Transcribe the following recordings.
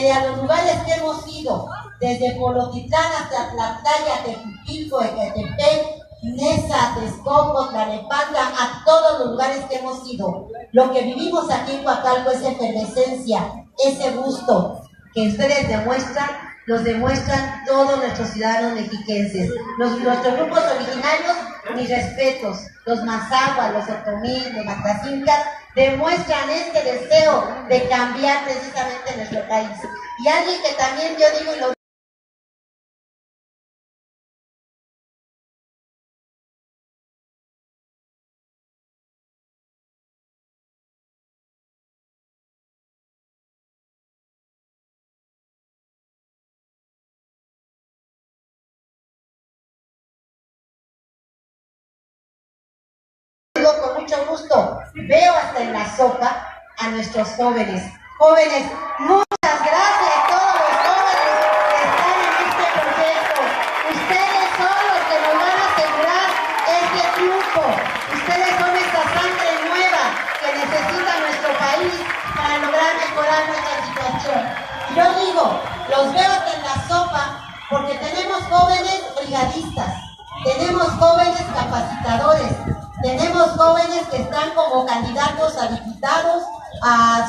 que a los lugares que hemos ido, desde Polotitlán hasta Tlaxcala, Tepupilco, Ecatepec, Nesa, Texcoco, Tlalnepantla, a todos los lugares que hemos ido, lo que vivimos aquí en Coacalco es efervescencia, ese gusto que ustedes demuestran, los demuestran todos nuestros ciudadanos mexiquenses. Nuestros grupos originarios, mis respetos, los Mazahua, los Otomí, los Matazincas, demuestran este deseo de cambiar precisamente nuestro país. Y alguien que también yo digo y lo con mucho gusto, veo hasta en la sopa a nuestros jóvenes. Jóvenes, muchas gracias a todos los jóvenes que están en este proyecto. Ustedes son los que nos van a asegurar este triunfo. Ustedes son esta sangre nueva que necesita nuestro país para lograr mejorar nuestra situación. Yo digo, los veo hasta en la sopa porque tenemos jóvenes brigadistas, tenemos jóvenes capacitadores, tenemos jóvenes que están como candidatos a diputados, a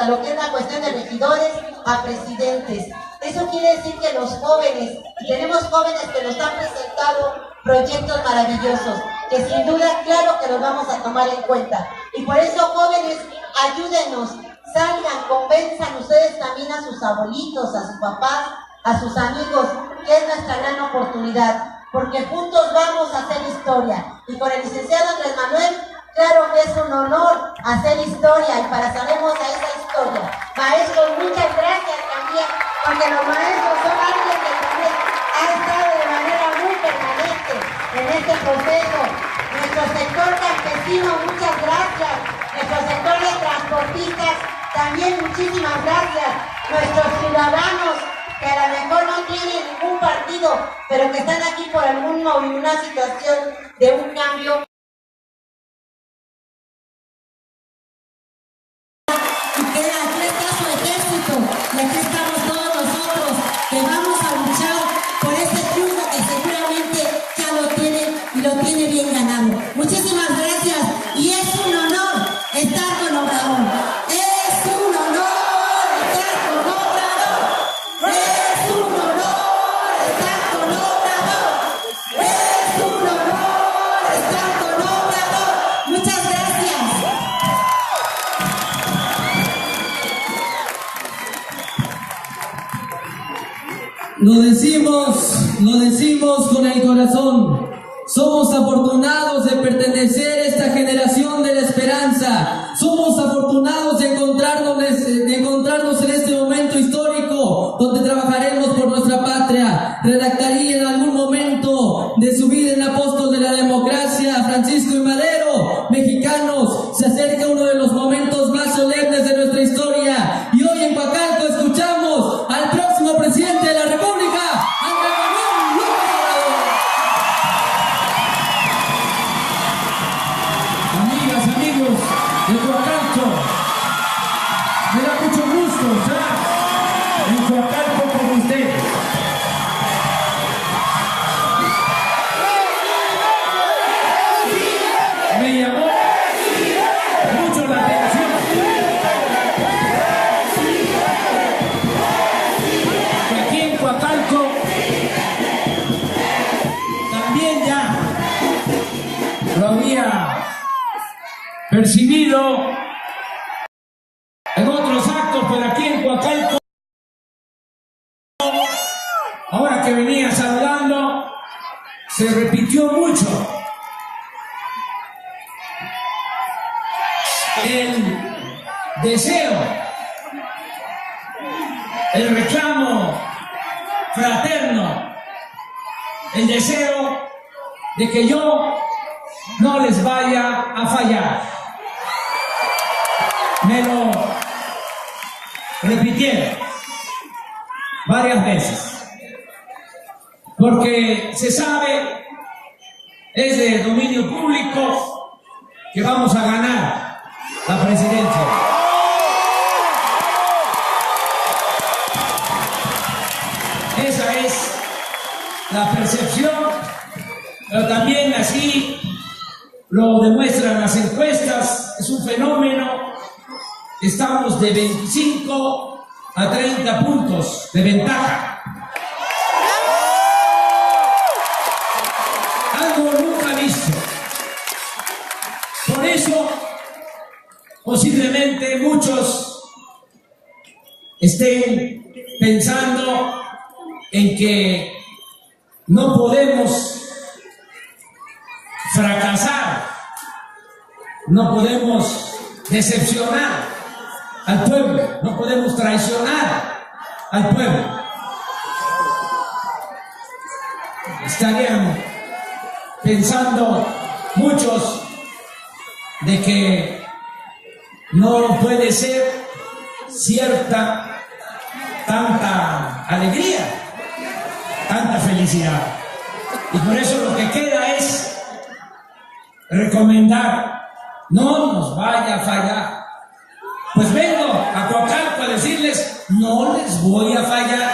lo que es la cuestión de regidores, a presidentes. Eso quiere decir que los jóvenes, tenemos jóvenes que nos han presentado proyectos maravillosos, que sin duda, claro que los vamos a tomar en cuenta. Y por eso, jóvenes, ayúdenos, salgan, convenzan ustedes también a sus abuelitos, a sus papás, a sus amigos, que es nuestra gran oportunidad. Porque juntos vamos a hacer historia. Y con el licenciado Andrés Manuel, claro que es un honor hacer historia y pasaremos a esa historia. Maestros, muchas gracias también, porque los maestros son alguien que también ha estado de manera muy permanente en este proceso. Nuestro sector campesino, muchas gracias. Nuestro sector de transportistas, también muchísimas gracias. Nuestros ciudadanos, que a lo mejor no tienen ningún partido, pero que están aquí por alguna situación de un cambio. Y que aquí está su ejército, y aquí estamos todos nosotros, que vamos a luchar por este triunfo que seguramente ya lo tiene y lo tiene bien ganado. Muchísimas gracias, y es un honor estar con Obrador. Es un honor estar con Obrador. Es un honor estar con Obrador. Es un honor estar con Obrador. Muchas gracias. Lo decimos con el corazón. Somos afortunados de pertenecer a esta generación de la esperanza. Somos afortunados de encontrarnos en este momento histórico donde trabajaremos por nuestra patria. Redactaría en algún momento de su vida el apóstol de la democracia, Francisco I. Madero. Mexicanos, se acerca uno de los momentos más solemnes de nuestra historia. Y hoy en Coacalco escuchamos al próximo presidente de la República, Andrés Manuel López Obrador. Amigas, amigos de Coacalco, me da mucho gusto estar en Coacalco con ustedes. Me llamó mucho la atención que aquí en Coacalco también ya lo había percibido en otros actos, pero aquí en Coacalco, ahora que venía saludando, se repitió mucho el deseo, el reclamo fraterno, el deseo de que yo no les vaya a fallar. Me lo repitieron varias veces, porque se sabe, es de dominio público, que vamos a ganar la presidencia. la percepción, pero también así lo demuestran las encuestas, es un fenómeno. Estamos de 25 a 30 puntos de ventaja. Algo nunca visto. Por eso, posiblemente muchos estén pensando en que no podemos fracasar, no podemos decepcionar al pueblo, no podemos traicionar al pueblo. Estarían pensando muchos de que no puede ser cierta tanta alegría, tanta felicidad. Y por eso lo que queda es recomendar: no nos vaya a fallar. Pues vengo a Coacalco a decirles: no les voy a fallar.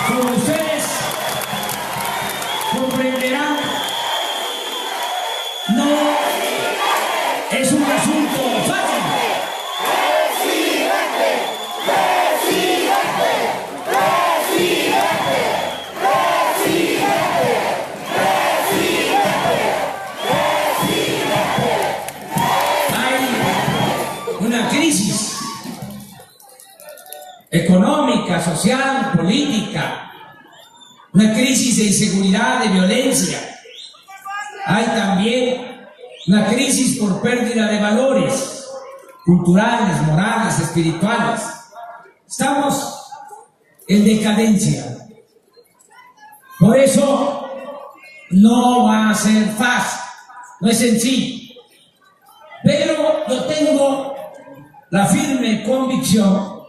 Como ustedes comprenderán, no es un asunto fácil. Económica, social, política, una crisis de inseguridad, de violencia. Hay también una crisis por pérdida de valores culturales, morales, espirituales. Estamos en decadencia. Por eso no va a ser fácil, no es sencillo. Pero yo tengo la firme convicción,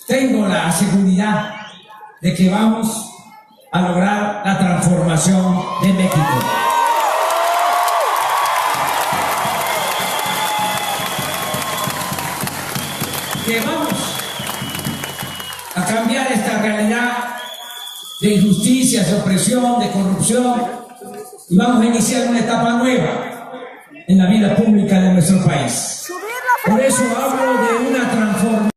tengo la seguridad de que vamos a lograr la transformación de México. Que vamos a cambiar esta realidad de injusticias, de opresión, de corrupción, y vamos a iniciar una etapa nueva en la vida pública de nuestro país. Por eso hablo de una transformación.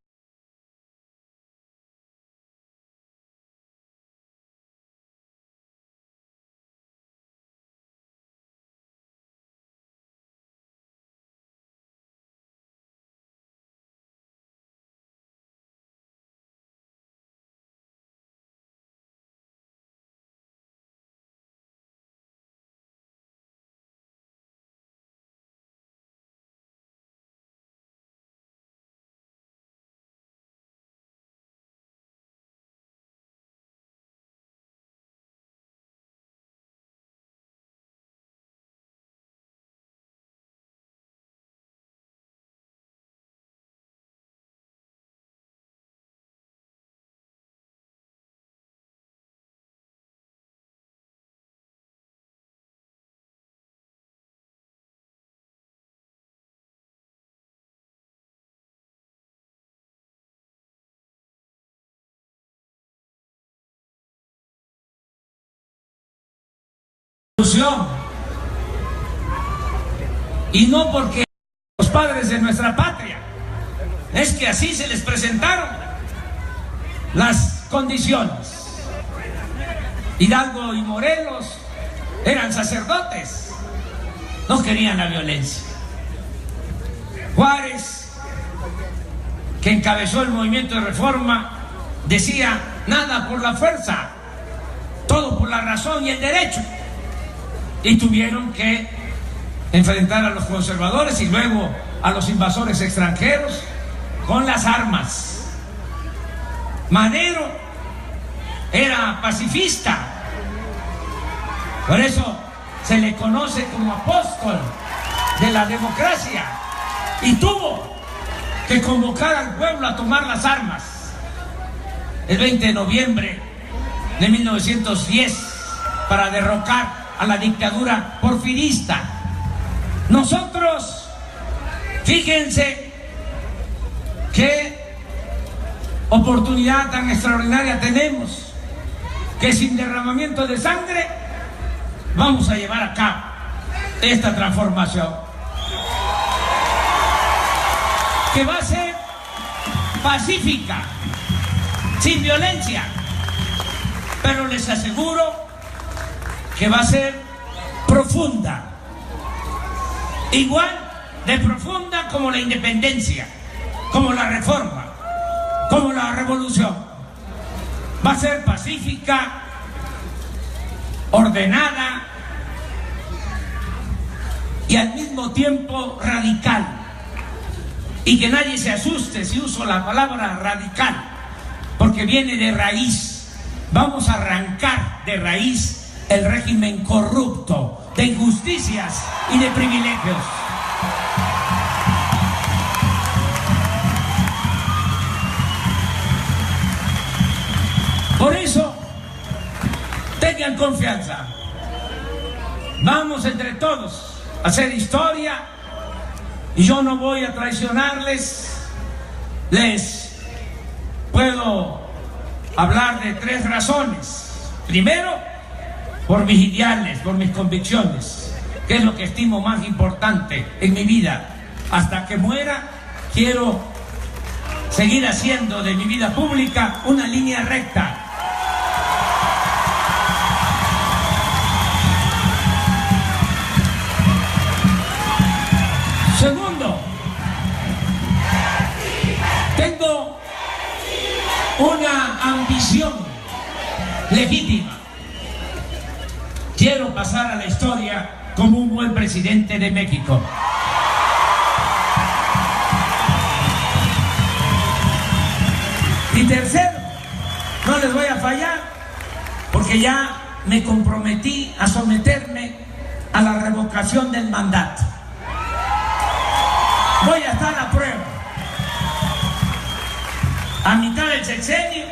Y no porque los padres de nuestra patria, es que así se les presentaron las condiciones. Hidalgo y Morelos eran sacerdotes, no querían la violencia. Juárez, que encabezó el movimiento de reforma, decía: nada por la fuerza, todo por la razón y el derecho. Y tuvieron que enfrentar a los conservadores y luego a los invasores extranjeros con las armas. Madero era pacifista, por eso se le conoce como apóstol de la democracia, y tuvo que convocar al pueblo a tomar las armas el 20 de noviembre de 1910 para derrocar a la dictadura porfirista. Nosotros Fíjense qué oportunidad tan extraordinaria tenemos, que sin derramamiento de sangre vamos a llevar a cabo esta transformación, que va a ser pacífica, sin violencia, pero les aseguro que va a ser profunda, igual de profunda como la independencia, como la reforma, como la revolución. Va a ser pacífica, ordenada y al mismo tiempo radical. Y que nadie se asuste si uso la palabra radical, porque viene de raíz. Vamos a arrancar de raíz el régimen corrupto, de injusticias y de privilegios. Por eso, tengan confianza. Vamos entre todos a hacer historia y yo no voy a traicionarles. Les puedo hablar de 3 razones. Primero, por mis ideales, por mis convicciones, que es lo que estimo más importante en mi vida. Hasta que muera, quiero seguir haciendo de mi vida pública una línea recta. Segundo, tengo una ambición legítima. Quiero pasar a la historia como un buen presidente de México. Y tercero, no les voy a fallar, porque ya me comprometí a someterme a la revocación del mandato. Voy a estar a prueba. A mitad del sexenio,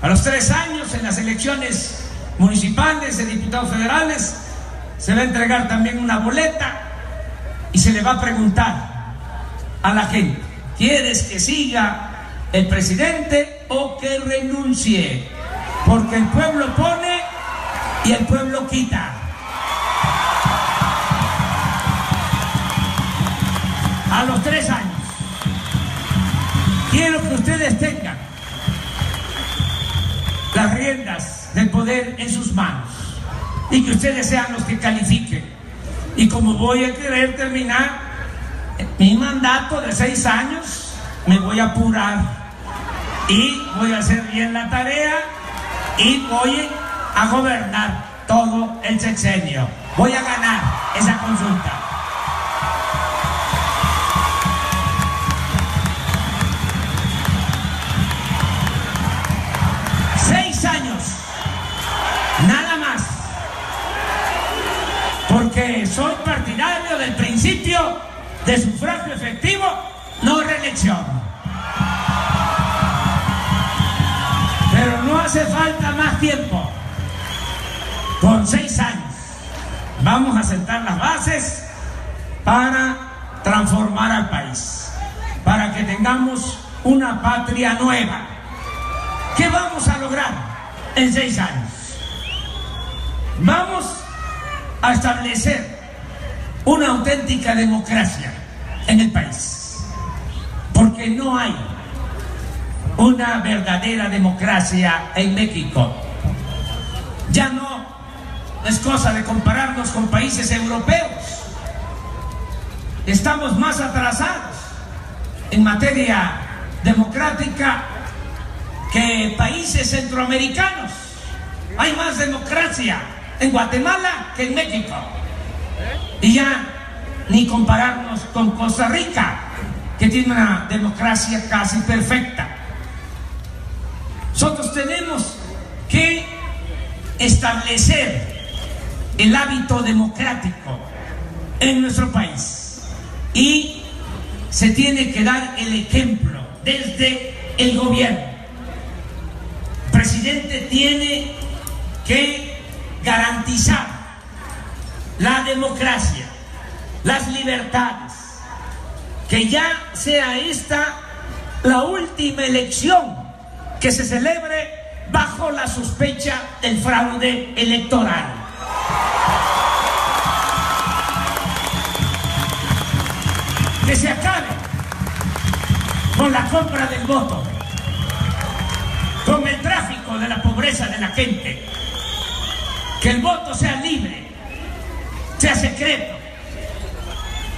a los 3 años, en las elecciones municipales, de diputados federales, se va a entregar también una boleta y se le va a preguntar a la gente: ¿quieres que siga el presidente o que renuncie? Porque el pueblo pone y el pueblo quita. A los 3 años quiero que ustedes tengan las riendas del poder en sus manos y que ustedes sean los que califiquen. Y como voy a querer terminar mi mandato de 6 años, me voy a apurar y voy a hacer bien la tarea y voy a gobernar todo el sexenio. Voy a ganar esa consulta. Nada más, porque soy partidario del principio de sufragio efectivo, no reelección. Pero no hace falta más tiempo. Con 6 años vamos a sentar las bases para transformar al país, para que tengamos una patria nueva. ¿Qué vamos a lograr en 6 años? Vamos a establecer una auténtica democracia en el país, porque no hay una verdadera democracia en México. Ya no es cosa de compararnos con países europeos. Estamos más atrasados en materia democrática que países centroamericanos. Hay más democracia en Guatemala que en México. Y ya ni compararnos con Costa Rica, que tiene una democracia casi perfecta. Nosotros tenemos que establecer el hábito democrático en nuestro país y se tiene que dar el ejemplo desde el gobierno. El presidente tiene que garantizar la democracia, las libertades, que ya sea esta la última elección que se celebre bajo la sospecha del fraude electoral. Que se acabe con la compra del voto, con el tráfico de la pobreza de la gente, que el voto sea libre, sea secreto,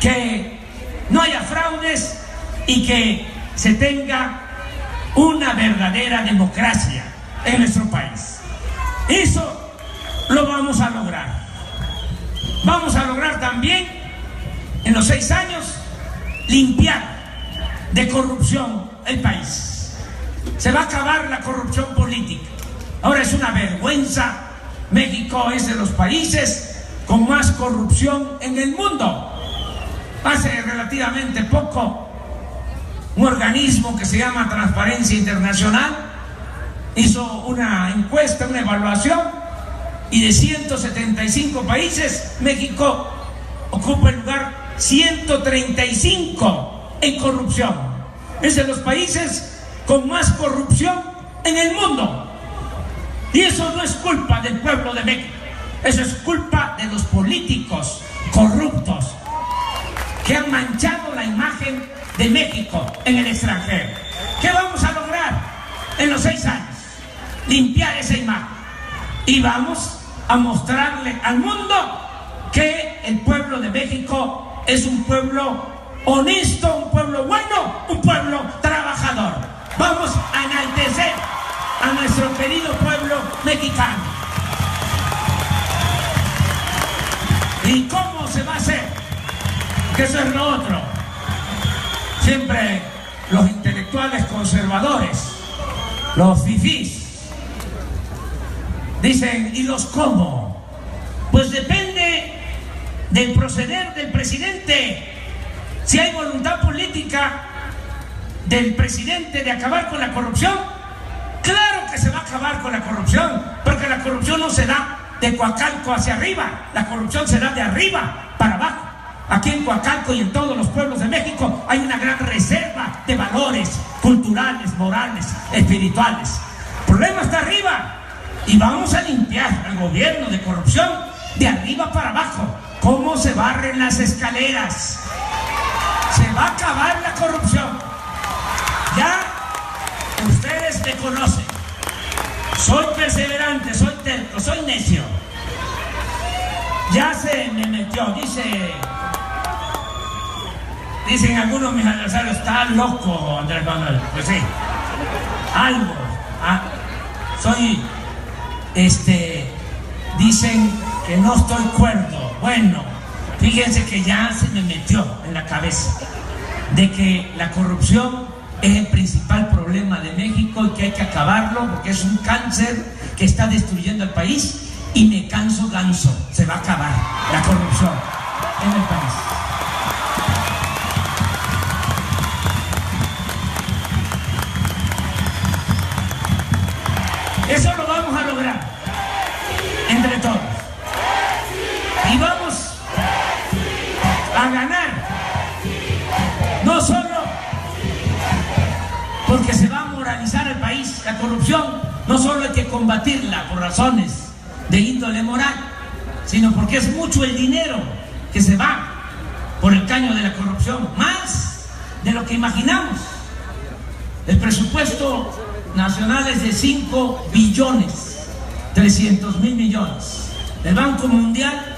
que no haya fraudes y que se tenga una verdadera democracia en nuestro país. Eso lo vamos a lograr. Vamos a lograr también en los 6 años limpiar de corrupción el país. Se va a acabar la corrupción política. Ahora es una vergüenza. México es de los países con más corrupción en el mundo. Hace relativamente poco, un organismo que se llama Transparencia Internacional hizo una encuesta, una evaluación, y de 175 países, México ocupa el lugar 135 en corrupción. Es de los países con más corrupción en el mundo. Y eso no es culpa del pueblo de México, eso es culpa de los políticos corruptos que han manchado la imagen de México en el extranjero. ¿Qué vamos a lograr en los 6 años? Limpiar esa imagen. Y vamos a mostrarle al mundo que el pueblo de México es un pueblo honesto, un pueblo bueno, un pueblo trabajador. Vamos a enaltecer a nuestro querido pueblo mexicano. ¿Y cómo se va a hacer? Que eso es lo otro. Siempre los intelectuales conservadores, los fifís, dicen, ¿y los cómo? Pues depende del proceder del presidente. Si hay voluntad política del presidente de acabar con la corrupción, claro que se va a acabar con la corrupción, porque la corrupción no se da de Coacalco hacia arriba, la corrupción se da de arriba para abajo. Aquí en Coacalco y en todos los pueblos de México hay una gran reserva de valores culturales, morales, espirituales. El problema está arriba y vamos a limpiar al gobierno de corrupción de arriba para abajo. ¿Cómo se barren las escaleras? Se va a acabar la corrupción. Ya ustedes me conocen. Soy perseverante, soy terco, soy necio. Ya se me metió, dicen algunos mis adversarios, está loco Andrés Manuel. Pues sí, algo. Soy, dicen que no estoy cuerdo. Bueno, fíjense que ya se me metió en la cabeza de que la corrupción es el principal problema de México y que hay que acabarlo porque es un cáncer que está destruyendo el país, y me canso ganso, se va a acabar la corrupción en el país. Eso lo vamos a lograr entre todos. Y vamos a ganar, no solo porque se va a moralizar el país. La corrupción no solo hay que combatirla por razones de índole moral, sino porque es mucho el dinero que se va por el caño de la corrupción, más de lo que imaginamos. El presupuesto nacional es de 5.300.000.000.000. El Banco Mundial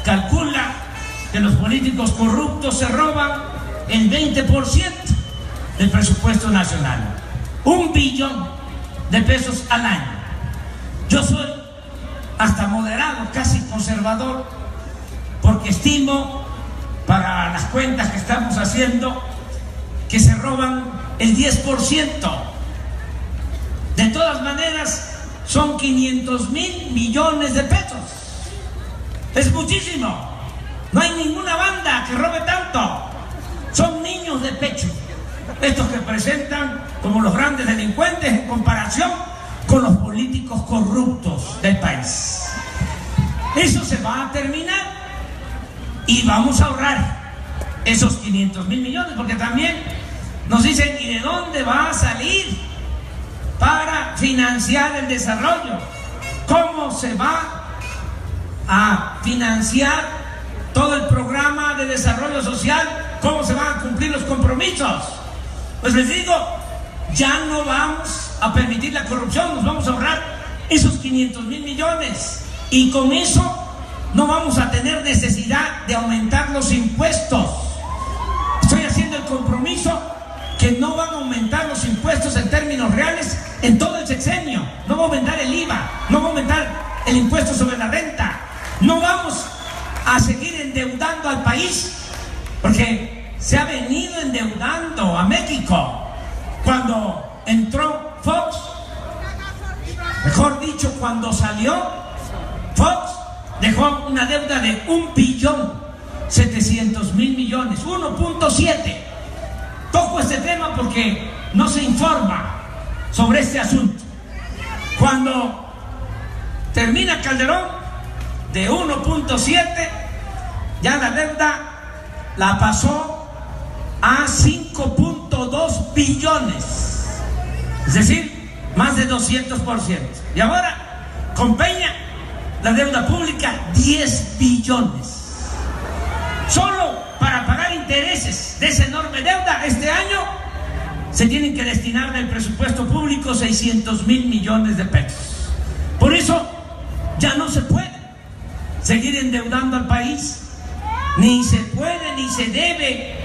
calcula que los políticos corruptos se roban el 20% del presupuesto nacional, 1 billón de pesos al año. Yo soy hasta moderado, casi conservador, porque estimo, para las cuentas que estamos haciendo, que se roban el 10%. De todas maneras, son 500.000.000.000 de pesos. Es muchísimo. No hay ninguna banda que robe tanto. Son niños de pecho estos que presentan como los grandes delincuentes en comparación con los políticos corruptos del país. Eso se va a terminar y vamos a ahorrar esos 500,000 millones, porque también nos dicen, ¿y de dónde va a salir para financiar el desarrollo? ¿Cómo se va a financiar todo el programa de desarrollo social? ¿Cómo se van a cumplir los compromisos? Pues les digo, ya no vamos a permitir la corrupción, nos vamos a ahorrar esos 500,000 millones y con eso no vamos a tener necesidad de aumentar los impuestos. Estoy haciendo el compromiso que no van a aumentar los impuestos en términos reales en todo el sexenio. No va a aumentar el IVA, no va a aumentar el impuesto sobre la renta. No vamos a seguir endeudando al país, porque se ha venido endeudando a México. Cuando entró Fox, mejor dicho, cuando salió Fox, dejó una deuda de 1.700.000 millones, 1.7. Toco este tema porque no se informa sobre este asunto. Cuando termina Calderón, de 1.7, ya la deuda la pasó a 5.2 billones, es decir, más de 200%. Y ahora, con Peña, la deuda pública, 10 billones. Solo para pagar intereses de esa enorme deuda, este año se tienen que destinar del presupuesto público 600,000 millones de pesos. Por eso ya no se puede seguir endeudando al país, ni se puede ni se debe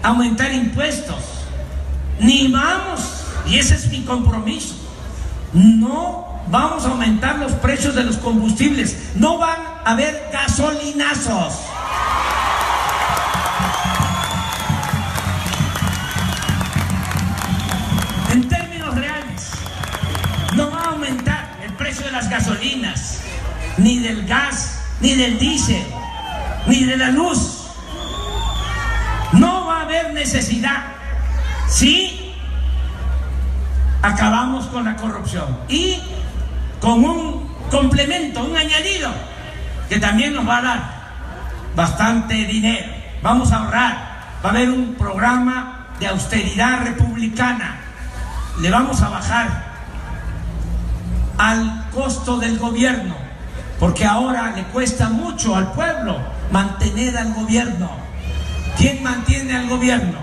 aumentar impuestos, ni vamos, y ese es mi compromiso, no vamos a aumentar los precios de los combustibles, no van a haber gasolinazos. En términos reales, no va a aumentar el precio de las gasolinas, ni del gas, ni del diésel, ni de la luz. No va a haber necesidad si acabamos con la corrupción y con un complemento, un añadido, que también nos va a dar bastante dinero. Vamos a ahorrar, va a haber un programa de austeridad republicana. Le vamos a bajar al costo del gobierno, porque ahora le cuesta mucho al pueblo mantener al gobierno. ¿Quién mantiene al gobierno?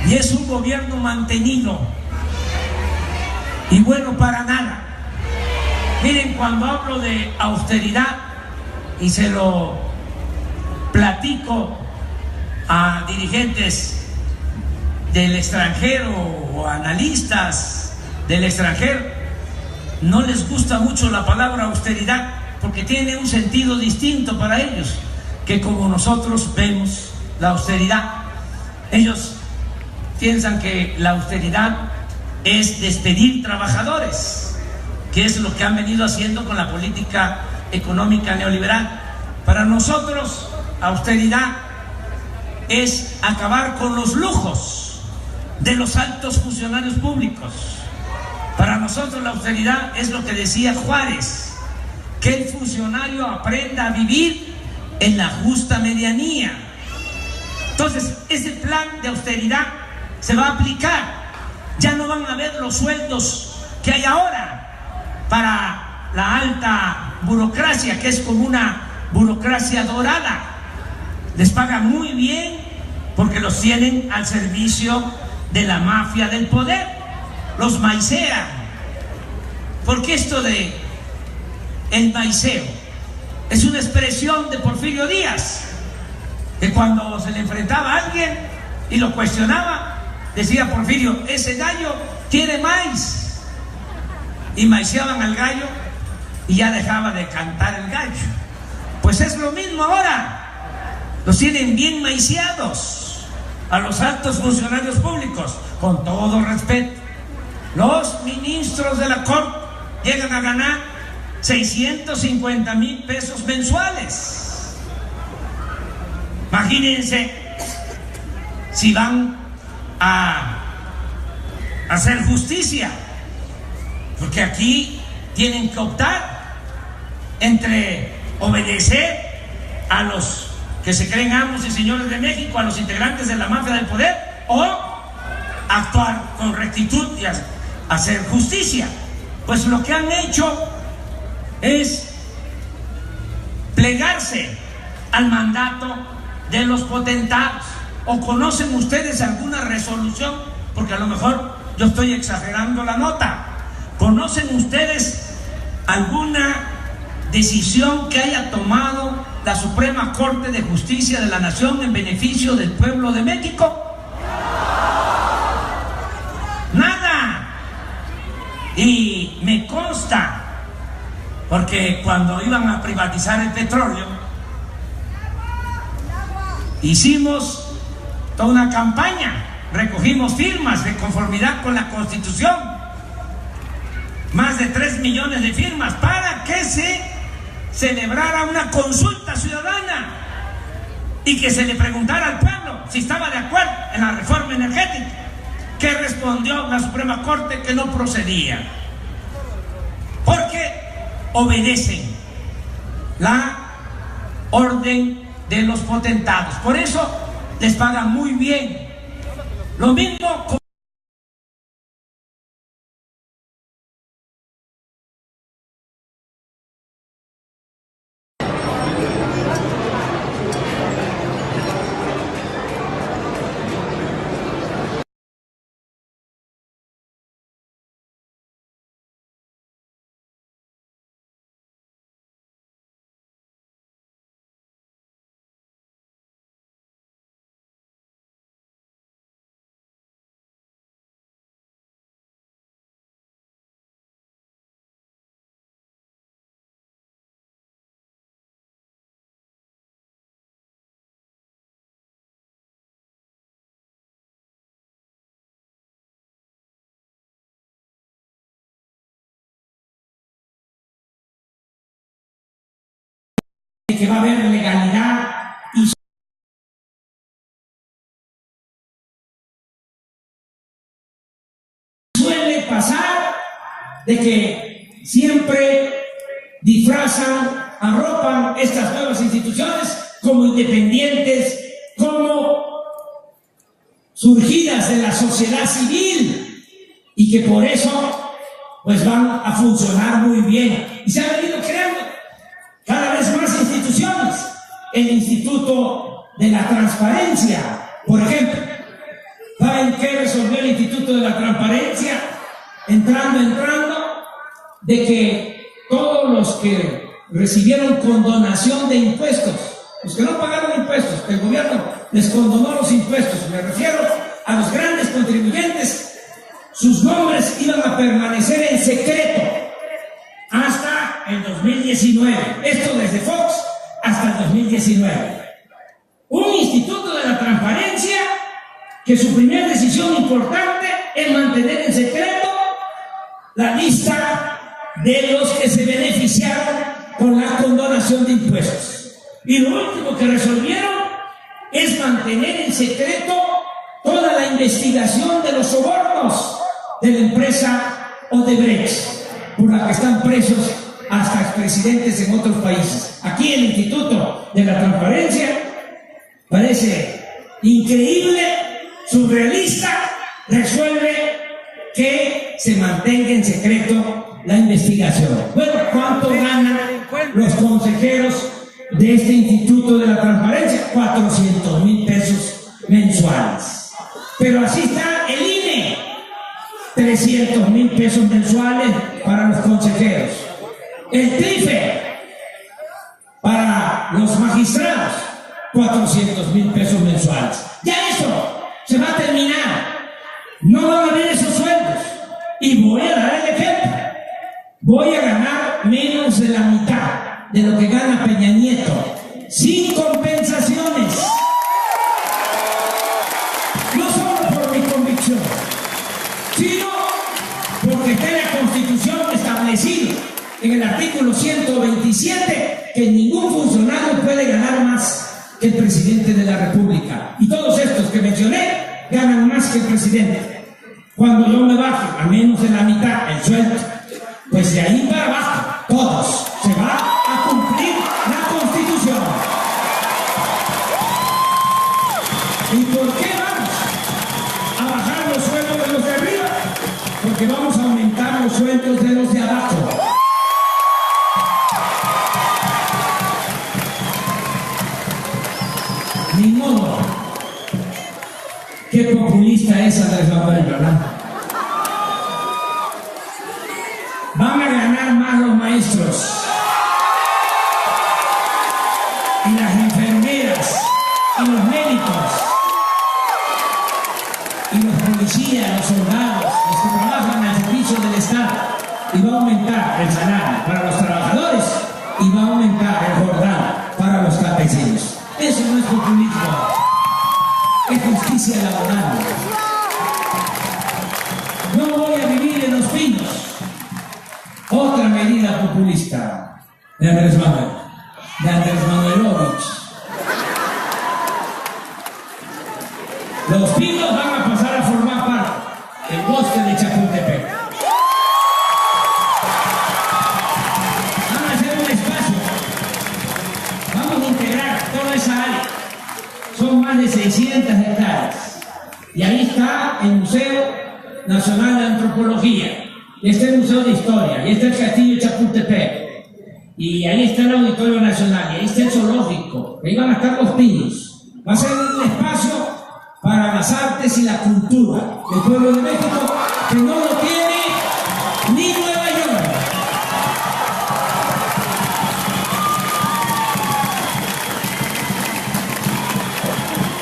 Y es un gobierno mantenido y bueno para nada. Miren, cuando hablo de austeridad y se lo platico a dirigentes del extranjero o analistas del extranjero, no les gusta mucho la palabra austeridad porque tiene un sentido distinto para ellos que como nosotros vemos la austeridad. Ellos piensan que la austeridad es despedir trabajadores, que es lo que han venido haciendo con la política económica neoliberal. Para nosotros, austeridad es acabar con los lujos de los altos funcionarios públicos. Para nosotros la austeridad es lo que decía Juárez, que el funcionario aprenda a vivir en la justa medianía. Entonces, ese plan de austeridad se va a aplicar. Ya no van a haber los sueldos que hay ahora para la alta burocracia, que es como una burocracia dorada. Les pagan muy bien porque los tienen al servicio de la mafia del poder, los maicean. Porque esto de el maiceo es una expresión de Porfirio Díaz, que cuando se le enfrentaba a alguien y lo cuestionaba, decía Porfirio, ese gallo tiene maíz, y maiceaban al gallo y ya dejaba de cantar el gallo. Pues es lo mismo ahora, los tienen bien maiceados a los altos funcionarios públicos. Con todo respeto, los ministros de la Corte llegan a ganar 650,000 pesos mensuales. Imagínense si van a hacer justicia, porque aquí tienen que optar entre obedecer a los que se creen amos y señores de México, a los integrantes de la mafia del poder, o actuar con rectitud y hacer justicia. Pues lo que han hecho es plegarse al mandato de los potentados. ¿O conocen ustedes alguna resolución? Porque a lo mejor yo estoy exagerando la nota. ¿Conocen ustedes alguna decisión que haya tomado la Suprema Corte de Justicia de la Nación en beneficio del pueblo de México? Nada. Y me consta, porque cuando iban a privatizar el petróleo, hicimos toda una campaña, recogimos firmas de conformidad con la Constitución, más de 3 millones de firmas, para que se celebrara una consulta ciudadana y que se le preguntara al pueblo si estaba de acuerdo en la reforma energética, que respondió la Suprema Corte que no procedía, porque obedecen la orden de los potentados. Por eso les pagan muy bien. Lo mismo con que va a haber legalidad y suele pasar de que siempre disfrazan, arropan estas nuevas instituciones como independientes, como surgidas de la sociedad civil, y que por eso pues van a funcionar muy bien. Y se ha venido creando cada vez más instituciones. El Instituto de la Transparencia, por ejemplo. ¿Saben qué resolvió el Instituto de la Transparencia? Entrando, de que todos los que recibieron condonación de impuestos, los que no pagaron impuestos, que el gobierno les condonó los impuestos, me refiero a los grandes contribuyentes, sus nombres iban a permanecer en secreto hasta el 2019. Esto desde Fox hasta el 2019. Un Instituto de la Transparencia que su primera decisión importante es mantener en secreto la lista de los que se beneficiaron con la condonación de impuestos. Y lo último que resolvieron es mantener en secreto toda la investigación de los sobornos de la empresa Odebrecht, por la que están presos hasta expresidentes en otros países. Aquí el Instituto de la Transparencia parece increíble, surrealista, resuelve que se mantenga en secreto la investigación. Bueno, ¿cuánto ganan los consejeros de este Instituto de la Transparencia? 400,000 pesos mensuales. Pero así está el INE, 300,000 pesos mensuales para los consejeros. El TRIFE para los magistrados, 400,000 pesos mensuales. Ya eso se va a terminar. No van a haber esos sueldos. Y voy a dar el ejemplo. Voy a ganar menos de la mitad de lo que gana Peña Nieto, sin compensaciones. No solo por mi convicción, sino porque está en la Constitución establecido en el artículo 127 que ningún funcionario puede ganar más que el presidente de la República. Y todos estos que mencioné ganan más que el presidente. Cuando yo me baje a menos de la mitad el sueldo, pues de ahí para abajo, todos, se va a cumplir la Constitución. mentira esa, Andrés Manuel, ¿verdad? Van a ganar más los maestros y las enfermeras y los médicos y los policías, los soldados, los que trabajan al servicio del Estado, y va a aumentar el salario para los trabajadores y va a aumentar el jordán para los campesinos. Eso no es populismo, es justicia laboral. No voy a vivir en Los Pinos. Otra medida populista de Andrés Manuelovich. Los Pinos van a pasar a formar parte del bosque de Chapultepec. Van a hacer un espacio. Vamos a integrar toda esa área. Son más de 600 hectáreas. Y ahí está el Museo Nacional de Antropología. Y está el Museo de Historia. Y está el Castillo de Chapultepec. Y ahí está el Auditorio Nacional. Y ahí está el Zoológico. Ahí van a estar los pinos. Va a ser un espacio para las artes y la cultura del pueblo de México, que no lo tiene ni Nueva York.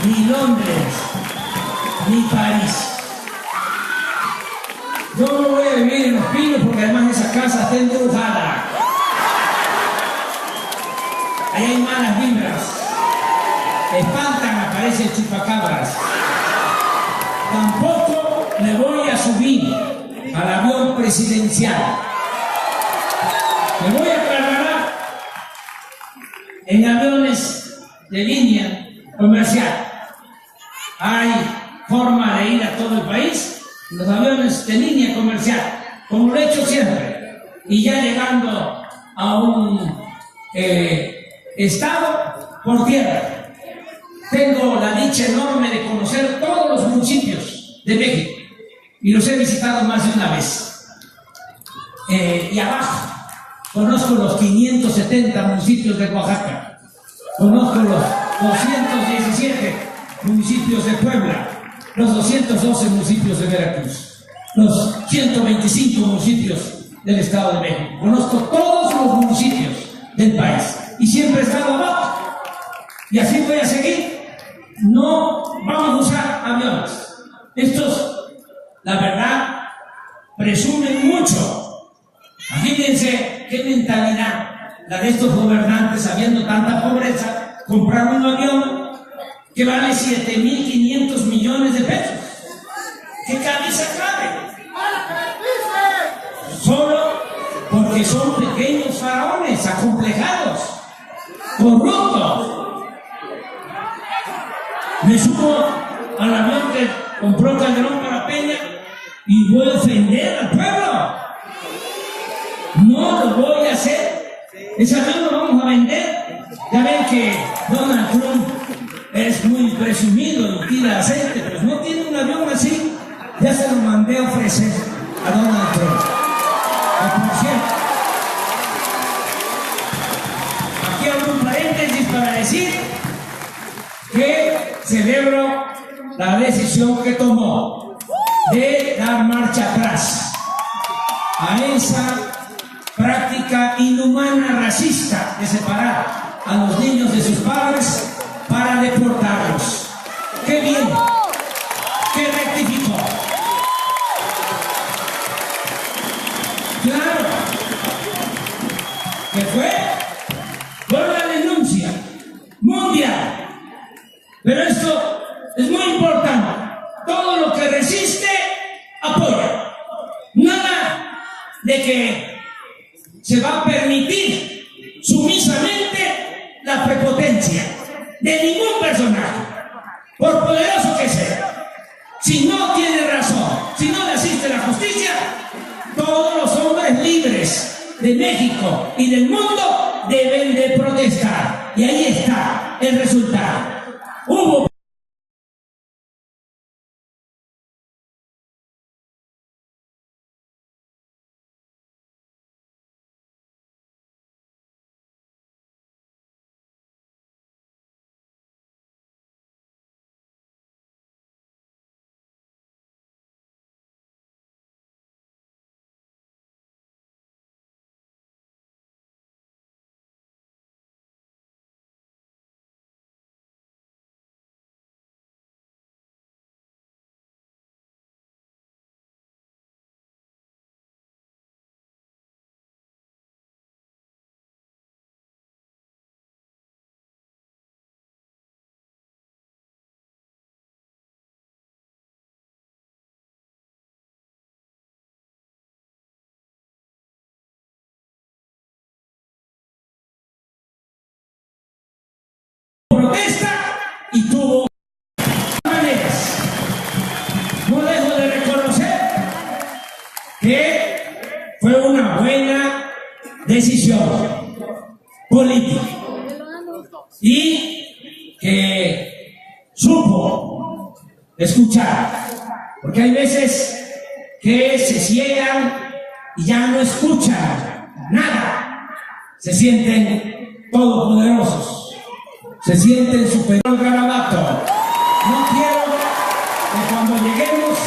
Ni Londres, ni París. Yo no voy a vivir en Los Pinos porque además esa casa está embrujada. Ahí hay malas vibras. Espantan, aparecen chupacabras. Tampoco me voy a subir al avión presidencial. Me voy a trasladar en aviones de línea comercial. Hay forma de ir a todo el país, los aviones de línea comercial, como lo he hecho siempre. Y ya llegando a un estado por tierra. Tengo la dicha enorme de conocer todos los municipios de México y los he visitado más de una vez. Y abajo, conozco los 570 municipios de Oaxaca, conozco los 217 municipios de Puebla, los 212 municipios de Veracruz, los 125 municipios del Estado de México. Conozco todos los municipios del país y siempre he estado abajo. Y así voy a seguir. No vamos a usar aviones. Estos, la verdad, presumen mucho. Imagínense qué mentalidad la de estos gobernantes, habiendo tanta pobreza, comprar un avión que vale 7.500 millones de pesos. ¿Qué cabeza cabe? Solo porque son pequeños faraones, acomplejados, corruptos. Me subo al avión que compró Calderón para Peña y voy a ofender al pueblo. No lo voy a hacer. Ese avión lo vamos a vender. Ya ven que Donald Trump es muy presumido y tira aceite, pero no tiene un avión así. Ya se lo mandé a ofrecer a Donald Trump. Por cierto, aquí abro un paréntesis para decir que celebro la decisión que tomó de dar marcha atrás a esa práctica inhumana, racista, de separar a los niños de sus padres para deportarlos. ¡Qué bien! ¡Qué rectificó! ¡Claro! ¿Qué fue? Por la denuncia mundial. Pero esto es muy importante. Todo lo que resiste, apoya. Nada de que se va a permitir sumisamente la prepotencia de ningún personaje, por poderoso que sea. Si no tiene razón, si no le asiste la justicia, todos los hombres libres de México y del mundo deben de protestar. Y ahí está el resultado. Hubo y tuvo maneras. No dejo de reconocer que fue una buena decisión política y que supo escuchar, porque hay veces que se ciegan y ya no escuchan nada, se sienten todopoderosos, se sienten superior al garabato. No quiero que cuando lleguemos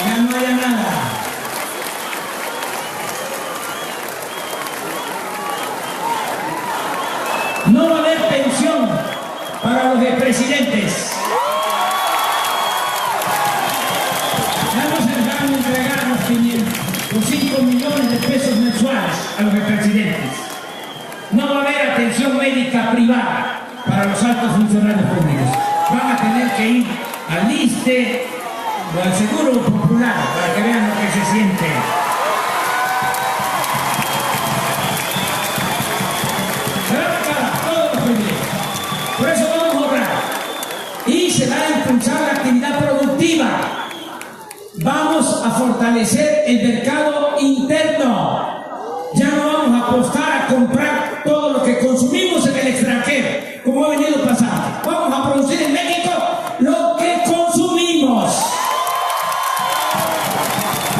ya no haya nada. No va a haber pensión para los expresidentes. Ya no se les van a entregar los 5 millones de pesos mensuales a los expresidentes. No va a haber atención médica privada para los altos funcionarios públicos. Van a tener que ir al ISSSTE o al Seguro Popular para que vean lo que se siente. Por eso vamos a ahorrar y se va a impulsar la actividad productiva. Vamos a fortalecer el mercado interno. Ya no vamos a apostar a comprar todo lo que consumimos en el extranjero, como ha venido pasando. Vamos a producir en México lo que consumimos,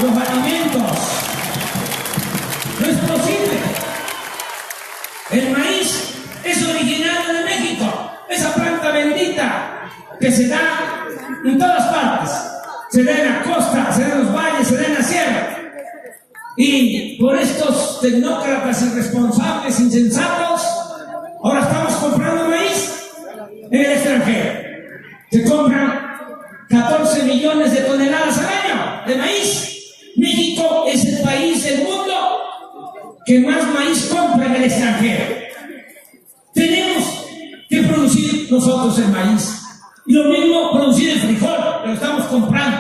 los alimentos. No es posible. El maíz es originario de México, esa planta bendita que se da en todas partes, se da en la costa, se da en los valles, se da en la sierra. Y por estos tecnócratas irresponsables, insensatos, ahora estamos comprando maíz en el extranjero. Se compran 14 millones de toneladas al año de maíz. México es el país del mundo que más maíz compra en el extranjero. Tenemos que producir nosotros el maíz. Y lo mismo producir el frijol, que lo estamos comprando.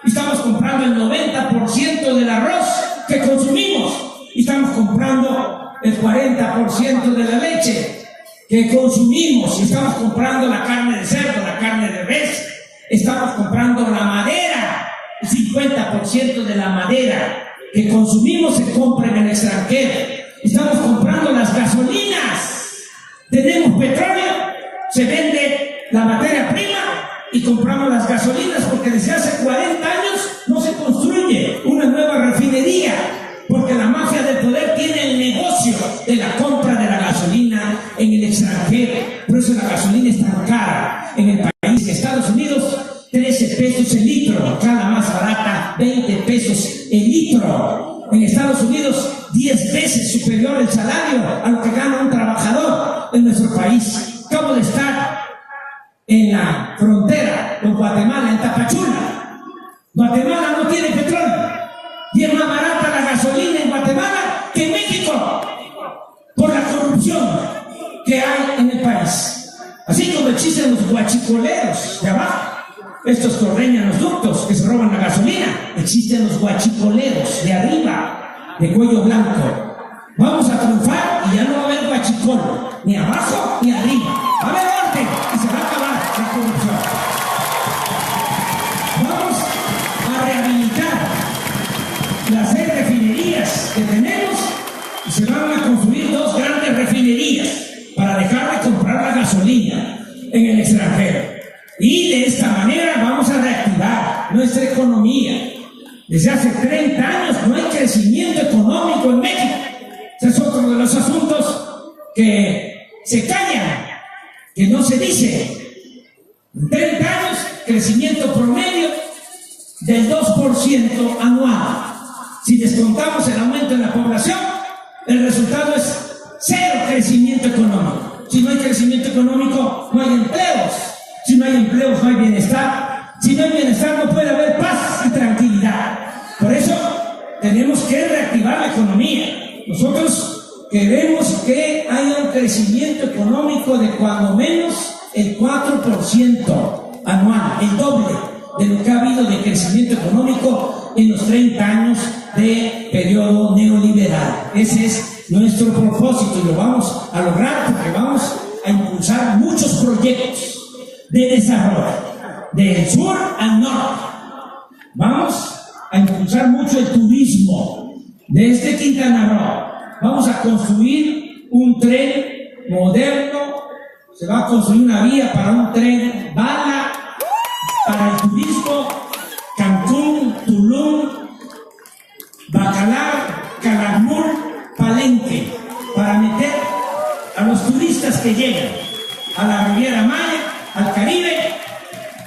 Y estamos comprando el 90% del arroz que consumimos. Y estamos comprando el 40% de la leche que consumimos. Y estamos comprando la carne de cerdo, la carne de res. Estamos comprando la madera. El 50% de la madera que consumimos se compra en el extranjero. Estamos comprando las gasolinas. Tenemos petróleo, se vende la materia prima y compramos las gasolinas, porque desde hace 40 años no se construye una nueva refinería, porque la mafia del poder tiene el negocio de la compra de la gasolina en el extranjero. Por eso la gasolina es tan cara en el país. En Estados Unidos, 13 pesos el litro, acá la más barata, 20 pesos el litro. En Estados Unidos, 10 veces superior el salario a lo que gana un trabajador en nuestro país. Acabo de estar en la frontera con Guatemala, en Tapachula. Guatemala no tiene petróleo y es más barata la gasolina en Guatemala que en México, por la corrupción que hay en el país. Así como existen los guachicoleros de abajo, estos que ordeñan los ductos, que se roban la gasolina, existen los guachicoleros de arriba, de cuello blanco. Vamos a triunfar y ya no va a haber guachicol, ni abajo ni arriba. Va a haber orden y se va a acabar la corrupción. Vamos a rehabilitar las 6 refinerías que tenemos y se van a construir 2 grandes refinerías para dejar de comprar la gasolina en el extranjero. Y de esta manera vamos a reactivar nuestra economía. Desde hace 30 años no hay crecimiento económico en México. Ese es otro de los asuntos que se callan, que no se dice. En 30 años, crecimiento promedio del 2% anual. Si descontamos el aumento en la población, el resultado es 0 crecimiento económico. Si no hay crecimiento económico, no hay empleos. Si no hay empleos, no hay bienestar. Si no hay bienestar, no puede haber paz y tranquilidad. Por eso tenemos que reactivar la economía. Nosotros queremos que haya un crecimiento económico de cuando menos el 4% anual, el doble de lo que ha habido de crecimiento económico en los 30 años de periodo neoliberal. Ese es nuestro propósito y lo vamos a lograr porque vamos a a impulsar muchos proyectos de desarrollo, del sur al norte. Vamos a impulsar mucho el turismo desde Quintana Roo. Vamos a construir un tren moderno, se va a construir una vía para un tren bala para el turismo, Cancún, Tulum, Bacalar, Calakmul, Palenque, para meter a los turistas que llegan a la Riviera Maya, al Caribe,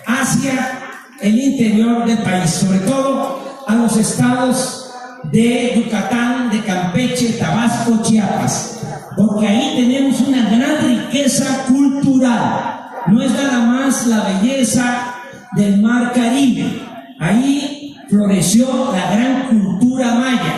hacia el interior del país, sobre todo a los estados de Yucatán, de Campeche, Tabasco, Chiapas, porque ahí tenemos una gran riqueza cultural. No es nada más la belleza del mar Caribe, ahí floreció la gran cultura maya.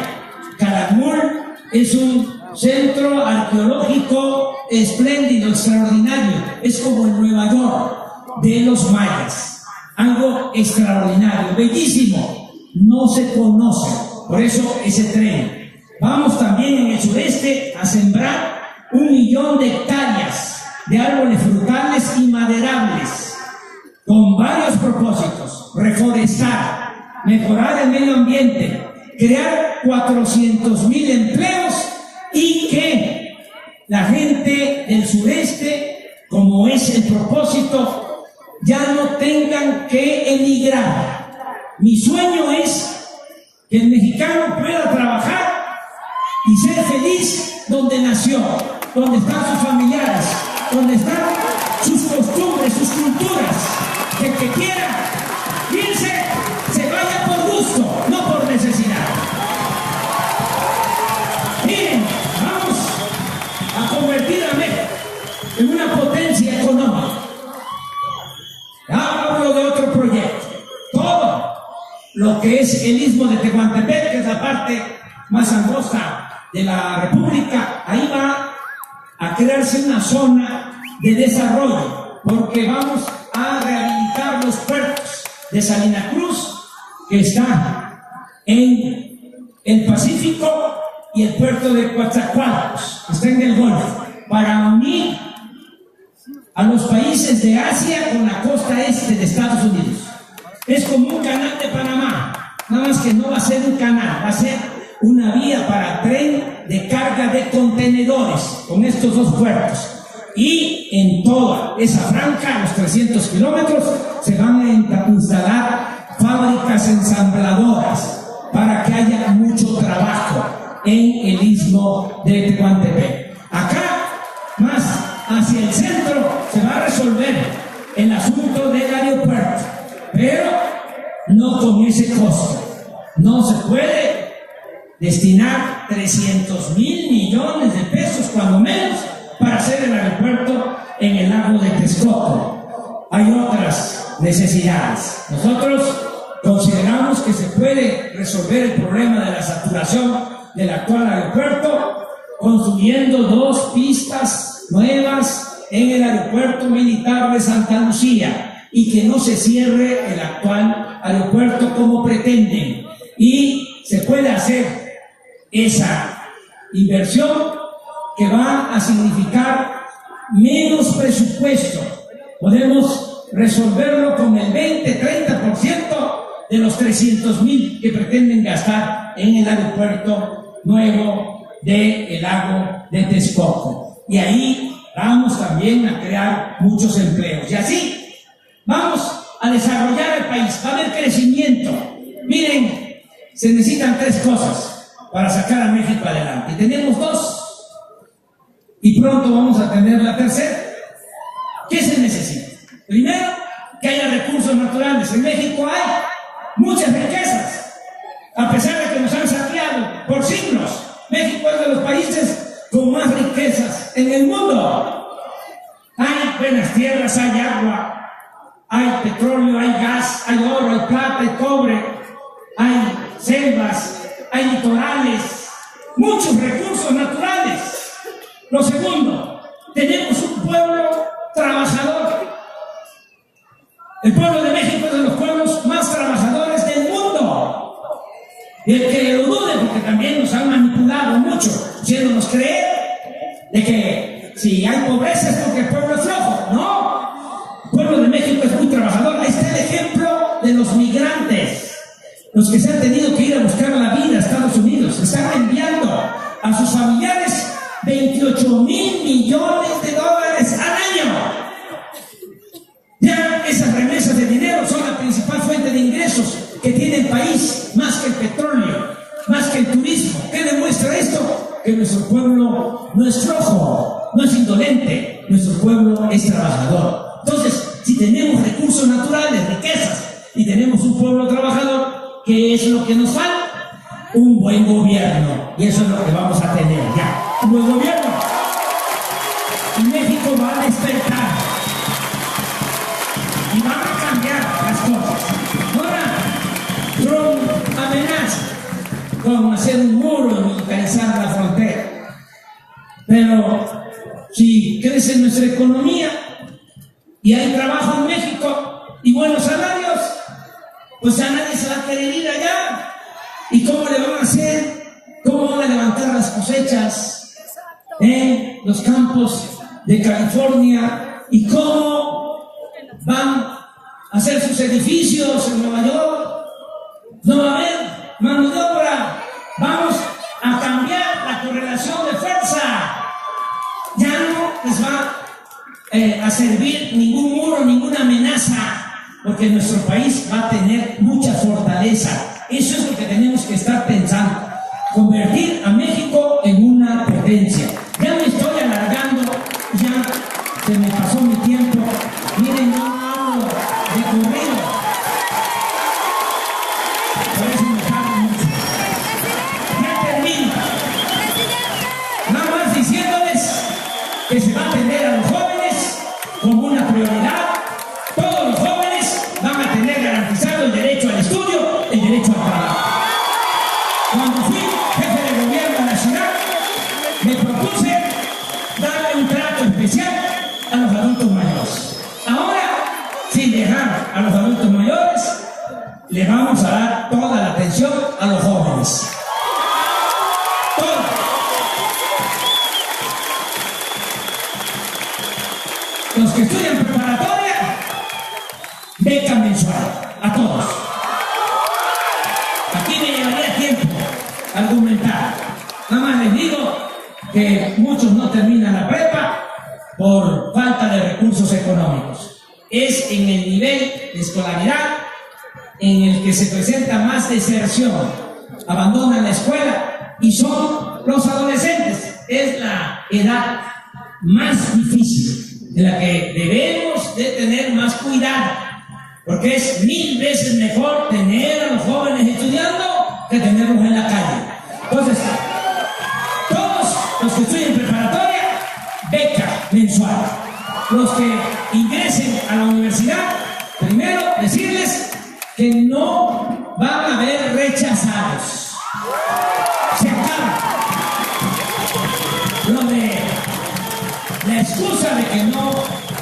Calakmul es un centro arqueológico espléndido, extraordinario, es como el Nueva York de los mayas, algo extraordinario, bellísimo, no se conoce, por eso ese tren. Vamos también en el sureste a sembrar 1 millón de hectáreas de árboles frutales y maderables, con varios propósitos: reforestar, mejorar el medio ambiente, crear 400,000 empleos y que la gente del sureste, como es el propósito, ya no tengan que emigrar. Mi sueño es que el mexicano pueda trabajar y ser feliz donde nació, donde están sus familiares, donde están sus costumbres, sus culturas. Que el que quiera irse, se vaya por gusto, no por necesidad. Miren, vamos a convertir a México en una potencia económica. Hablo de otro proyecto. Todo lo que es el istmo de Tehuantepec, que es la parte más angosta de la República, ahí va a crearse una zona de desarrollo, porque vamos a rehabilitar los puertos de Salina Cruz, que está en el Pacífico, y el puerto de Coatzacoalcos, que está en el Golfo, para unir a los países de Asia con la costa este de Estados Unidos. Es como un canal de Panamá, nada más que no va a ser un canal, va a ser una vía para tren de carga de contenedores con estos dos puertos. Y en toda esa franja, los 300 kilómetros, se van a instalar fábricas ensambladoras para que haya mucho trabajo en el istmo de Tehuantepec. Acá, más hacia el centro, se va a resolver el asunto del aeropuerto, pero no con ese costo. No se puede destinar 300,000 millones de pesos, cuando menos, para hacer el aeropuerto en el lago de Texcoco. Hay otras necesidades. Nosotros consideramos que se puede resolver el problema de la saturación del actual aeropuerto construyendo 2 pistas nuevas en el aeropuerto militar de Santa Lucía, y que no se cierre el actual aeropuerto como pretenden. Y se puede hacer esa inversión que va a significar menos presupuesto. Podemos resolverlo con el 20-30% de los 300,000 que pretenden gastar en el aeropuerto nuevo del lago de Texcoco. Y ahí vamos también a crear muchos empleos. Y así vamos a desarrollar el país. Va a haber crecimiento. Miren, se necesitan 3 cosas para sacar a México adelante. Y tenemos 2. Y pronto vamos a tener la tercera. ¿Qué se necesita? Primero, que haya recursos naturales. En México hay muchas riquezas, a pesar de que nos han saqueado por siglos. México es de los países con más riquezas en el mundo. Hay buenas tierras, hay agua, hay petróleo, hay gas, hay oro, hay plata, hay cobre, hay selvas, hay litorales, muchos recursos naturales. Lo segundo, tenemos un pueblo trabajador. El pueblo de México es de los pueblos más trabajadores del mundo. Y el que lo dude, porque también nos han manipulado mucho, haciéndonos creer de que si hay pobreza es porque el pueblo es flojo. No, el pueblo de México es muy trabajador. Ahí está el ejemplo de los migrantes, los que se han tenido que ir a buscar la vida a Estados Unidos. Están enviando a sus familiares 28,000 millones de dólares al año. Ya esas remesas de dinero son la principal fuente de ingresos que tiene el país, más que el petróleo, más que el turismo. ¿Qué demuestra esto? Que nuestro pueblo no es flojo, no es indolente, nuestro pueblo es trabajador. Entonces, si tenemos recursos naturales, riquezas, y tenemos un pueblo trabajador, ¿qué es lo que nos falta? Un buen gobierno. Y eso es lo que vamos a tener ya. Un buen gobierno. Y México va a despertar. Y van a cambiar las cosas. Ahora, Trump amenaza con hacer un muro y militarizar la frontera. Pero si crece nuestra economía y hay trabajo en México y buenos salarios, pues ya nadie se va a querer ir allá. ¿Y cómo le van a hacer? ¿Cómo van a levantar las cosechas en los campos de California? ¿Y cómo van a hacer sus edificios en Nueva York? No va a haber mano de obra. Vamos a cambiar la correlación de fuerza. Ya no les va a servir ningún muro, ninguna amenaza, porque nuestro país va a tener mucha fortaleza. Eso es lo que tenemos que estar pensando. Convertir a México en una potencia. Ya me estoy alargando, ya se me pasó mi tiempo. Miren, yo no hablo de corrido. Por eso me tardo mucho. Ya termino. Nada más diciéndoles que se va a atender a los jóvenes como una prioridad. Todos los jóvenes van a tener garantizado el derecho al estudio, el derecho al trabajo. Cuando fui jefe de gobierno de la ciudad, me propuse darle un trato especial a los adultos mayores. Ahora, sin dejar a los adultos mayores, le vamos a dar toda la atención a los jóvenes. Toda. Los que estudian preparatoria, beca mensual a todos. Aquí me llevaría tiempo argumentar. Nada más les digo que muchos no terminan la prepa por falta de recursos económicos. Es en el nivel de escolaridad en el que se presenta más deserción. Abandonan la escuela y son los adolescentes. Es la edad más difícil, en la que debemos de tener más cuidado, porque es 1000 veces mejor tener a los jóvenes estudiando que tenerlos en la calle. Entonces, todos los que estudian preparatoria, beca mensual. Los que ingresen a la universidad, primero decirles que no van a haber rechazados. Se acaba lo de la excusa de que no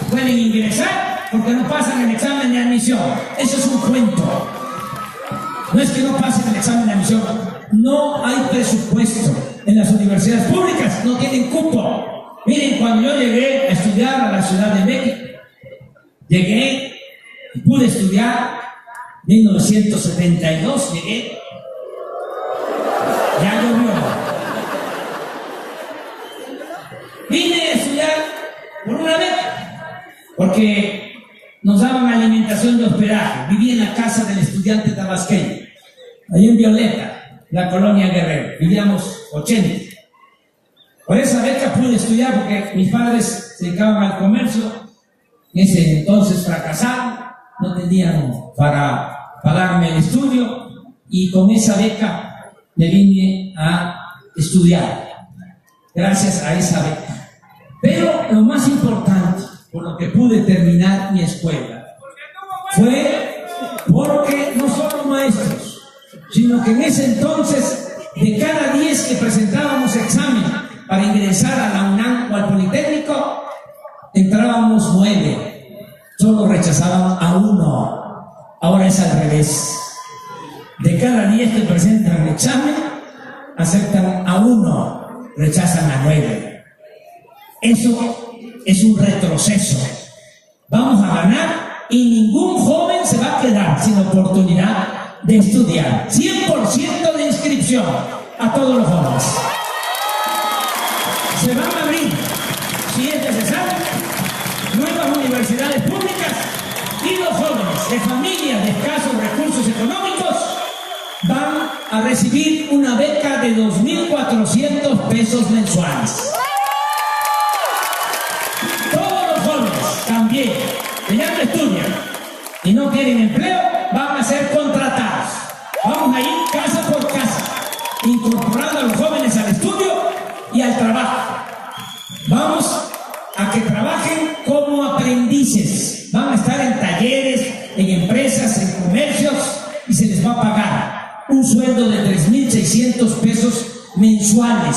pueden ingresar porque no pasan el examen de admisión. Eso es un cuento. No es que no pasen el examen de admisión, no hay presupuesto. En las universidades públicas no tienen cupo. Miren, cuando yo llegué a estudiar a la Ciudad de México, llegué y pude estudiar 1972, llegué. Ya llovió. Vine a estudiar por una beca, porque nos daban alimentación de hospedaje. Viví en la casa del estudiante tabasqueño, ahí en Violeta, la colonia Guerrero. Vivíamos 80. Por esa beca pude estudiar porque mis padres se dedicaban al comercio. En ese entonces fracasaron, no tenían para pagarme el estudio y con esa beca me vine a estudiar. Gracias a esa beca. Pero lo más importante, por lo que pude terminar mi escuela, fue porque no solo maestros, sino que en ese entonces, de cada 10 que presentábamos examen para ingresar a la UNAM o al Politécnico, entrábamos 9, solo rechazaban a 1. Ahora es al revés. De cada 10 que presentan examen, aceptan a 1, rechazan a 9. Eso es un retroceso. Vamos a ganar y ningún joven se va a quedar sin oportunidad de estudiar. 100% de inscripción a todos los jóvenes. Se van a abrir, si es necesario, nuevas universidades públicas y los jóvenes de familias de escasos recursos económicos van a recibir una beca de 2.400 pesos mensuales. Todos los jóvenes también, que ya no estudian y no tienen empleo, van a ser contratados. Vamos a ir casa por casa, incorporando a los jóvenes al estudio y al trabajo. Vamos a que trabajen como aprendices. Van a estar en talleres, en empresas, en comercios y se les va a pagar un sueldo de 3.600 pesos mensuales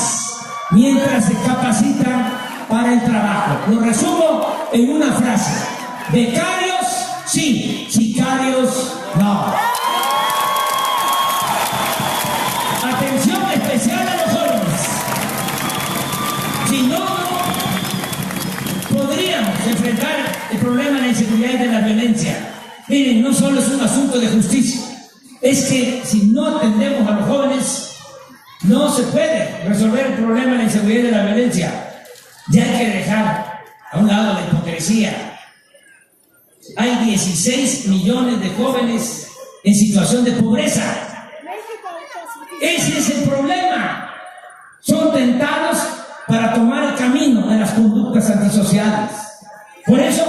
mientras se capacitan para el trabajo. Lo resumo en una frase: becarios sí, sicarios no. Atención especial a los jóvenes. Si no, podríamos enfrentar el problema de la inseguridad y de la violencia. Miren, no solo es un asunto de justicia, es que si no atendemos a los jóvenes, no se puede resolver el problema de la inseguridad y de la violencia. Ya hay que dejar a un lado la hipocresía. Hay 16 millones de jóvenes en situación de pobreza. Ese es el problema. Son tentados para tomar el camino de las conductas antisociales. Por eso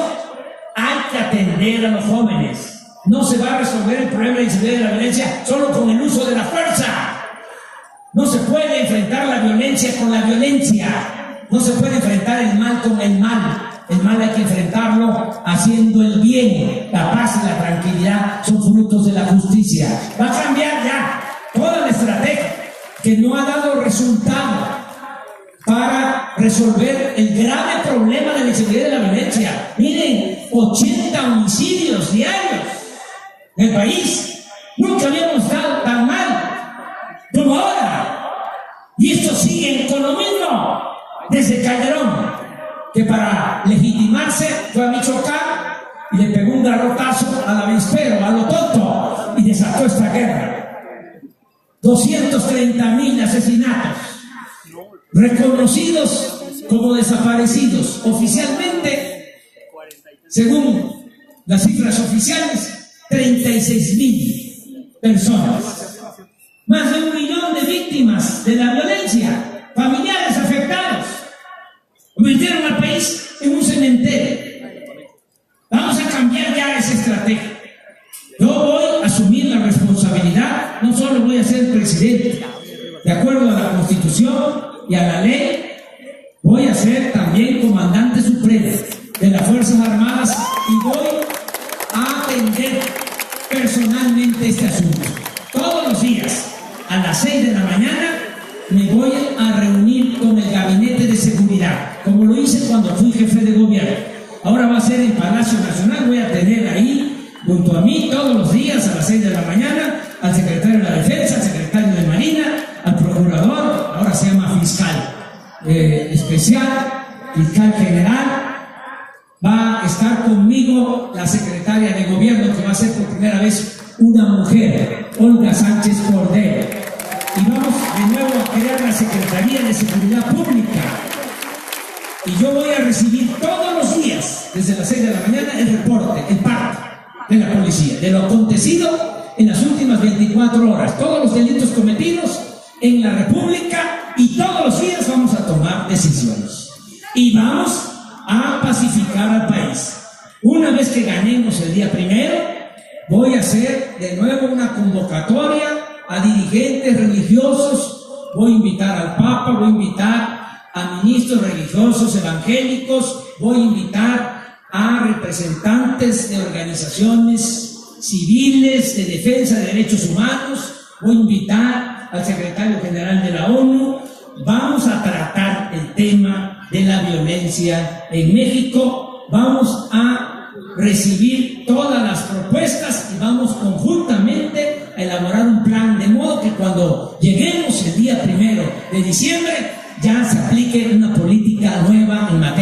hay que atender a los jóvenes. No se va a resolver el problema de la inseguridad y de la violencia solo con el uso de la fuerza. No se puede enfrentar la violencia con la violencia. No se puede enfrentar el mal con el mal. El mal hay que enfrentarlo haciendo el bien. La paz y la tranquilidad son frutos de la justicia. Va a cambiar ya toda la estrategia que no ha dado resultado para resolver el grave problema de la inseguridad y de la violencia. Miren, 80 homicidios diarios en el país. Nunca habíamos estado tan mal como ahora. Y esto sigue con lo mismo desde Calderón, que para legitimarse fue a Michoacán y le pegó un garrotazo al avispero, a lo tonto, y desató esta guerra. 230.000 asesinatos, reconocidos como desaparecidos. Oficialmente, según las cifras oficiales, 36.000 personas. Más de 1 millón de víctimas de la violencia, familiares afectados. Convirtieron al país en un cementerio. Vamos a cambiar ya esa estrategia. Yo voy a asumir la responsabilidad. No solo voy a ser presidente, de acuerdo a la Constitución y a la ley, voy a ser también comandante supremo de las Fuerzas Armadas y voy a atender personalmente este asunto. Todos los días, a las 6 de la mañana, me voy a reunir con el Gabinete de Seguridad, como lo hice cuando fui jefe de gobierno. Ahora va a ser en Palacio Nacional. Voy a tener ahí, junto a mí, todos los días, a las 6 de la mañana, al secretario de la Defensa, al secretario de Marina, al procurador, ahora se llama fiscal especial, fiscal general. Va a estar conmigo la secretaria de gobierno, que va a ser por primera vez una mujer, Olga Sánchez Cordero. Y vamos de nuevo a crear la Secretaría de Seguridad Pública. Y yo voy a recibir todos los días, desde las 6 de la mañana, el reporte, el parte de la policía, de lo acontecido en las últimas 24 horas, todos los delitos cometidos en la República, y todos los días vamos a tomar decisiones. Y vamos a pacificar al país. Una vez que ganemos el día 1, voy a hacer de nuevo una convocatoria a dirigentes religiosos. Voy a invitar al Papa, voy a invitar a ministros religiosos evangélicos, voy a invitar a representantes de organizaciones civiles de defensa de derechos humanos, voy a invitar al secretario general de la ONU. Vamos a tratar el tema de la violencia en México, vamos a recibir todas las propuestas y vamos conjuntamente a elaborar un plan, de modo que cuando lleguemos el día 1 de diciembre ya se aplique una política nueva en materia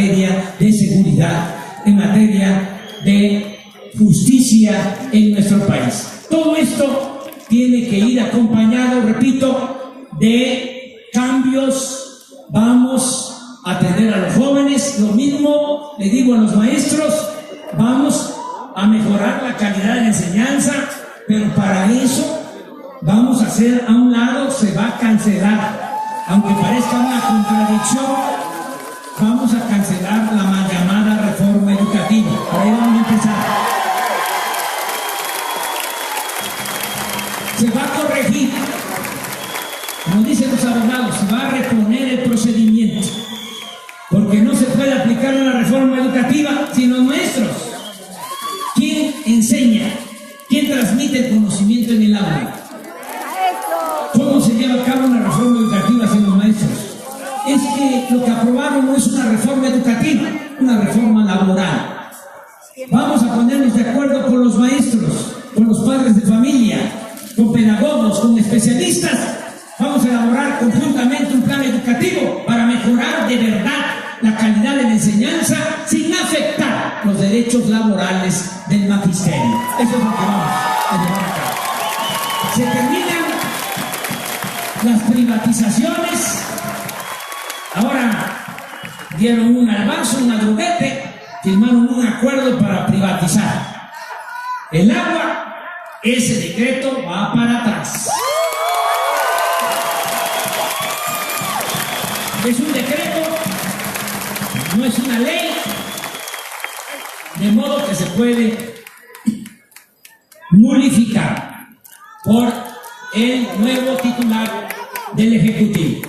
en materia de justicia en nuestro país. Todo esto tiene que ir acompañado, repito, de cambios. Vamos a atender a los jóvenes, lo mismo le digo a los maestros, vamos a mejorar la calidad de la enseñanza, pero para eso vamos a hacer a un lado, se va a cancelar, aunque parezca una contradicción, vamos a cancelar la mal llamada reforma educativa. Por ahí vamos a empezar. Se va a corregir, como dicen los abogados, se va a reponer el procedimiento, porque no se puede aplicar una reforma educativa sin los maestros. ¿Quién enseña? ¿Quién transmite el conocimiento en el aula? ¿Cómo se lleva a cabo una reforma educativa sin los maestros? Es que lo que aprobaron no es una reforma educativa, una reforma laboral. Vamos a ponernos de acuerdo con los maestros, con los padres de familia, con pedagogos, con especialistas. Vamos a elaborar conjuntamente un plan educativo para mejorar de verdad la calidad de la enseñanza sin afectar los derechos laborales del magisterio. Eso es lo que vamos a llevar a cabo. Se terminan las privatizaciones. Ahora dieron un albazo, un adruguete, firmaron un acuerdo para privatizar el agua. Ese decreto va para atrás. Es un decreto, no es una ley, de modo que se puede nulificar por el nuevo titular del Ejecutivo.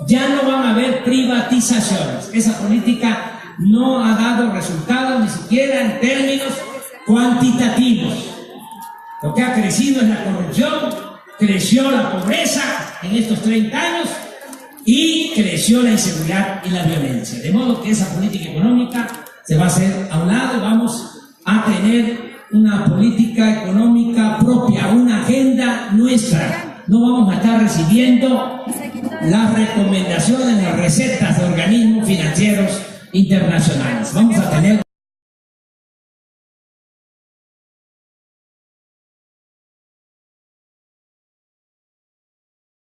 Ya no van a haber privatizaciones. Esa política no ha dado resultados, ni siquiera en términos cuantitativos. Lo que ha crecido es la corrupción, creció la pobreza en estos 30 años y creció la inseguridad y la violencia. De modo que esa política económica se va a hacer a un lado. Vamos a tener una política económica propia, una agenda nuestra. No vamos a estar recibiendo las recomendaciones, las recetas de organismos financieros internacionales. Vamos a tener